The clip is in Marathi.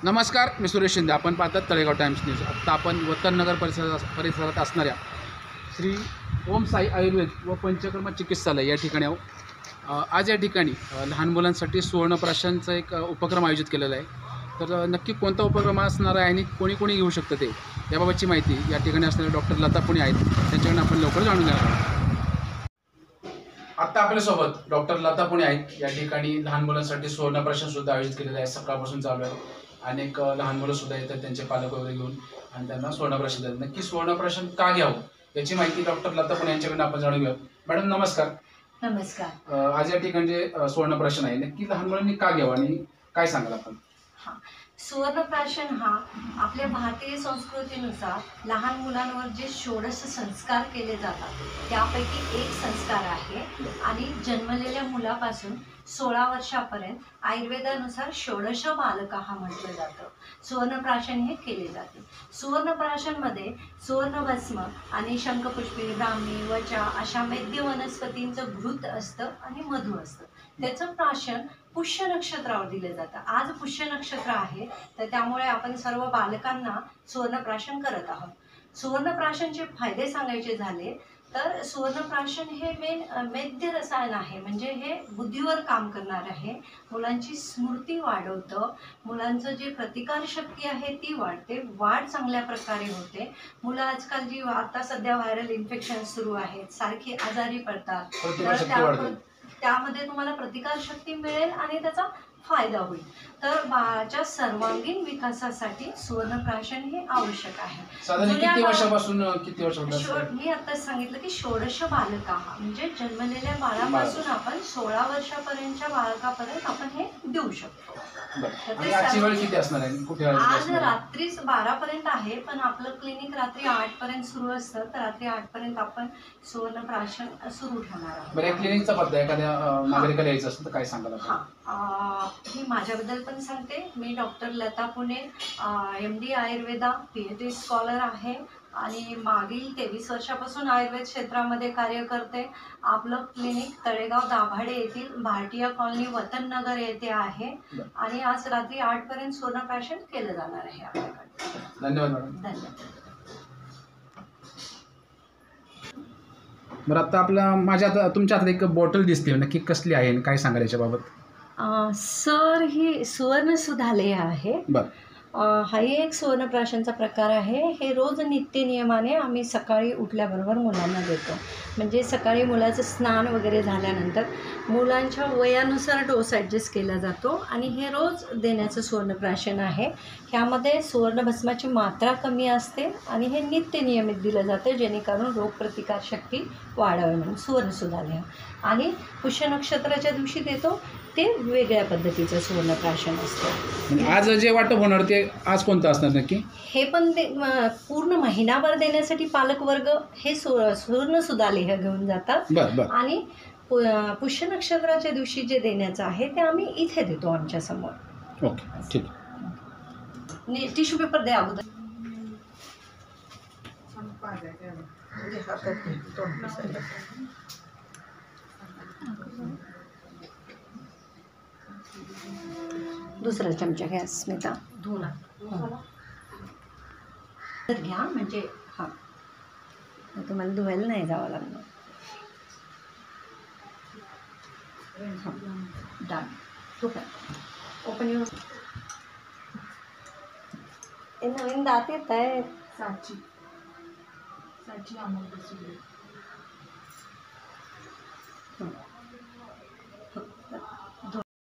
नमस्कार, मी सुरेश शिंदे. आपण पाहतात तळेगाव टाइम्स न्यूज. आत्ता आपण वतननगर परिसरात असणाऱ्या श्री ओम साई आयुर्वेद व पंचकर्म चिकित्सालय या ठिकाणी आहो. आज या ठिकाणी लहान मुलांसाठी सुवर्णप्राशनचा एक उपक्रम आयोजित केलेला आहे. तर नक्की कोणता उपक्रम असणार आहे आणि कोणी कोणी घेऊ शकतं ते याबाबतची माहिती या ठिकाणी असणारे डॉक्टर लता पुणे आहेत, त्यांच्याकडून आपण लवकर जाणून घेणार आहोत. आत्ता आपल्यासोबत डॉक्टर लता पुणे आहेत. या ठिकाणी लहान मुलांसाठी सुवर्णप्राशन सुद्धा आयोजित केलेलं आहे. सकाळपासून चालू आहे. अनेक लहान मुलं सुद्धा येतात त्यांचे पालक वगैरे घेऊन आणि त्यांना सुवर्णप्राशन देतात. नक्की सुवर्णप्राशन का घ्यावं याची माहिती डॉक्टर लता पुणे यांच्याकडून आपण जाणून घेऊ. मॅडम नमस्कार. नमस्कार. आज या ठिकाणी जे सुवर्णप्राशन आहे नक्की लहान मुलांनी का घ्यावं आणि काय सांगाल आपण? सुवर्णप्राशन हा आपल्या भारतीय संस्कृतीनुसार लहान मुलांवर जे षोडश संस्कार केले जातात त्यापैकी एक संस्कार आहे आणि जन्मलेल्या मुलापासून 16 वर्षापर्यंत आयुर्वेदानुसार षोडश बालका हा म्हटलं जातं. सुवर्णप्राशन हे केले जाते. सुवर्णप्राशनमध्ये सुवर्णभस्म आणि शंखपुष्पी, ब्राह्मी, वचा अशा मेद्य वनस्पतींचं घृत असतं आणि मधु असतं. त्याचं प्राशन पुष्य नक्षत्रावर दिले जातं. आज पुष्य नक्षत्र आहे तर त्यामुळे आपण सर्व बालकांना सुवर्णप्राशन करत आहोत. सुवर्णप्राशनचे फायदे सांगायचे झाले तर सुवर्णप्राशन हे मेद्य रसायन आहे, म्हणजे हे बुद्धीवर काम करणार आहे. मुलांची स्मृती वाढवतं, मुलांचं जे प्रतिकारशक्ती आहे ती वाढते, वाढ चांगल्या प्रकारे होते. मुलं आजकाल जी आता सध्या व्हायरल इन्फेक्शन सुरू आहेत, सारखी आजारी पडतात, तर त्यामध्ये तुम्हाला प्रतिकारशक्ती मिळेल आणि त्याचा फायदा होईल. तर बाळाच्या सर्वांगीण विकासासाठी सुवर्णप्राशन हे आवश्यक आहे. किती वर्षापासून मी आता सांगितलं की षोडश बालका म्हणजे जन्मलेल्या बाळापासून आपण 16 वर्षापर्यंतच्या बालकापर्यंत आपण हे देऊ शकतो. आज रात्री 12 पर्यंत आहे, पण आपलं क्लिनिक रात्री 8 पर्यंत सुरू असतं. तर रात्री 8 पर्यंत आपण सुवर्णप्राशन सुरू ठेवणार आहोत. क्लिनिकचा पत्ता एखाद्या नागरिकाला यायचं असेल तर काय सांगाल? मी माझ्याबद्दल पण सांगते. मी doctor Lata Pune, MD Ayurveda, PhD scholar आहे आणि मागील 23 वर्षापासून आयुर्वेद क्षेत्रामध्ये कार्य करते. आपलं क्लिनिक तळेगाव दाभाडे येथील भारतीय कॉलनी वतननगर येथे आहे आणि आज रात्री 8 पर्यंत सुवर्णप्राशन केलं जाणार आहे आपल्याकडे. धन्यवाद मॅडम. धन्यवाद. बरं, आता माझ्या तुमच्या हातात एक बॉटल दिसते, नक्की कसली आहे आणि काय सांगाल याच्याबाबत? सर, ही सुवर्ण सुधालय आहे. हा एक सुवर्णप्राशनचा प्रकार आहे. हे रोज नित्य नियमाने आम्ही सकाळी उठल्याबरोबर मुलांना देतो. म्हणजे सकाळी मुलाचं स्नान वगैरे झाल्यानंतर मुलांच्या वयानुसार डोस ॲडजस्ट केला जातो आणि हे रोज देण्याचं सुवर्णप्राशन आहे. ह्यामध्ये सुवर्णभस्माची मात्रा कमी असते आणि हे नित्य नियमित दिलं जातं जेणेकरून रोगप्रतिकारशक्ती वाढावी म्हणून सुवर्ण सुधालय. आणि पुष्य नक्षत्राच्या दिवशी देतो ते वेगळ्या पद्धतीचं सुवर्णप्राशन असतं. आज जे वाटप होणार ते आज कोणतं असणार नक्की? हे पण ते पूर्ण महिनाभर देण्यासाठी पालकवर्ग हे सुवर्ण सुधालेह घेऊन जातात आणि पुष्य नक्षत्राच्या दिवशी जे देण्याचं आहे ते आम्ही इथे देतो आमच्या समोर. ओके, ठीक. टिश्यू पेपर द्या अगोदर. दुसरा चमचा घ्या स्मिता. धुना तर घ्या, म्हणजे हां तुम्हाला धुवायला नाही जावं लागणार. डन. तू काय ओपन युअर. हे नवीन दात येत आहेत. साची अमोल